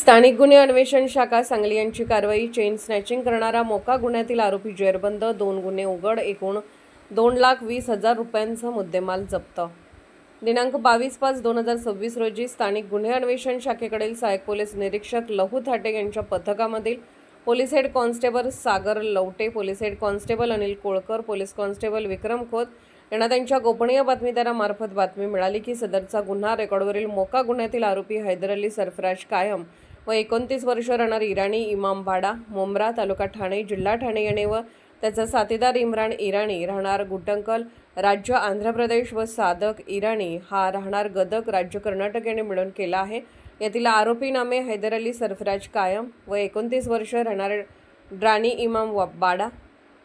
स्थानिक गुन्हे अन्वेषण शाखा सांगली यांची कारवाई। चेन स्नॅचिंग करणारा मोका गुन्ह्यातील आरोपी जेरबंद, 2 गुन्हे उघड, एकूण 2,20,000 रुपयांचा मुद्देमाल जप्त। दिनांक 22/5/2026 रोजी स्थानिक गुन्हे अन्वेषण शाखेकडील सहाय्यक पोलीस निरीक्षक लहू थाटे यांच्या पथकामधील police head constable Sagar Lavte, police head constable Anil Kolkar, police constable Vikram Khot यांना त्यांच्या गोपनीय बातमीदारामार्फत बातमी मिळाली की सदरचा गुन्हा रेकॉर्डवरील मोका गुन्ह्यातील आरोपी हैदर अली सरफराज कायम व 29 वर्ष राहणार इराणी इमामबाडा, मुंब्रा, तालुका ठाणे, जिल्हा ठाणे येणे व त्याचा साथीदार इम्रान इराणी राहणार गुटंकल, राज्य आंध्र प्रदेश व सादक इराणी हा राहणार गदक, राज्य कर्नाटक याने मिळून केला आहे। यातील आरोपी नामे हैदर अली सरफराज कायम व 29 वर्ष राहणार ड्राणी इमाम बाडा,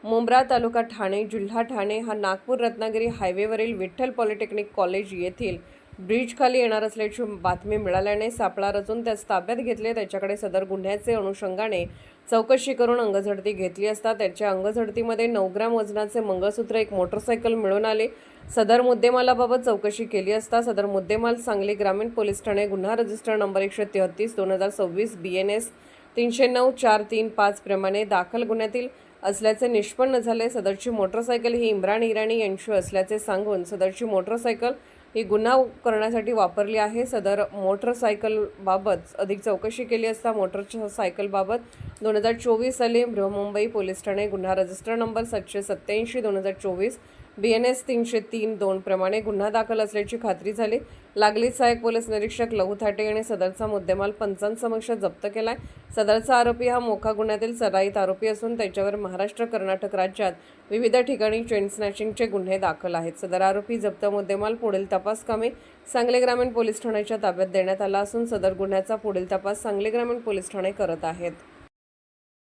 मुंब्रा, तालुका ठाणे, जिल्हा ठाणे हा नागपूर रत्नागिरी हायवेवरील विठ्ठल पॉलिटेक्निक कॉलेज येथील ब्रिज खाली येणार असल्याची बातमी मिळाल्याने सापळा रचून त्यास ताब्यात घेतले। त्याच्याकडे सदर गुन्ह्याचे अनुषंगाने चौकशी करून अंगझडती घेतली असता त्याच्या अंगझडतीमध्ये 9 ग्रॅम वजनाचे मंगळसूत्र, एक मोटरसायकल मिळून आले। सदर मुद्देमालाबाबत चौकशी केली असता सदर मुद्देमाल सांगली ग्रामीण पोलीस ठाणे गुन्हा रजिस्टर नंबर 133/2026 BNS 309-435 प्रमाणे दाखल गुन्ह्यातील असल्याचे निष्पन्न झाले। सदरची मोटरसायकल ही इम्रान इराणी यांची असल्याचे सांगून सदरची मोटरसायकल ही गुन्हा करण्यासाठी वापरली आहे। सदर मोटरसायकलबाबत अधिक चौकशी केली असता मोटरसायकलबाबत 2024 साली बृहमुंबई पोलीस ठाणे गुन्हा रजिस्टर नंबर 787/2024 BNS 303-2 प्रमाणे गुन्हा दाखल असल्याची खात्री झाली। लागलीच सहाय्यक पोलीस निरीक्षक लहू थाटे यांनी सदरचा मुद्देमाल पंचांसमक्ष जप्त केलाय। सदरचा आरोपी हा मोका गुन्ह्यातील सराईत आरोपी असून त्याच्यावर महाराष्ट्र, कर्नाटक राज्यात विविध ठिकाणी चेन स्नॅचिंगचे गुन्हे दाखल आहेत। सदर आरोपी जप्त मुद्देमाल पुढील तपास कामे सांगली ग्रामीण पोलीस ठाण्याच्या ताब्यात देण्यात आला असून सदर गुन्ह्याचा पुढील तपास सांगली ग्रामीण पोलीस ठाणे करत आहेत।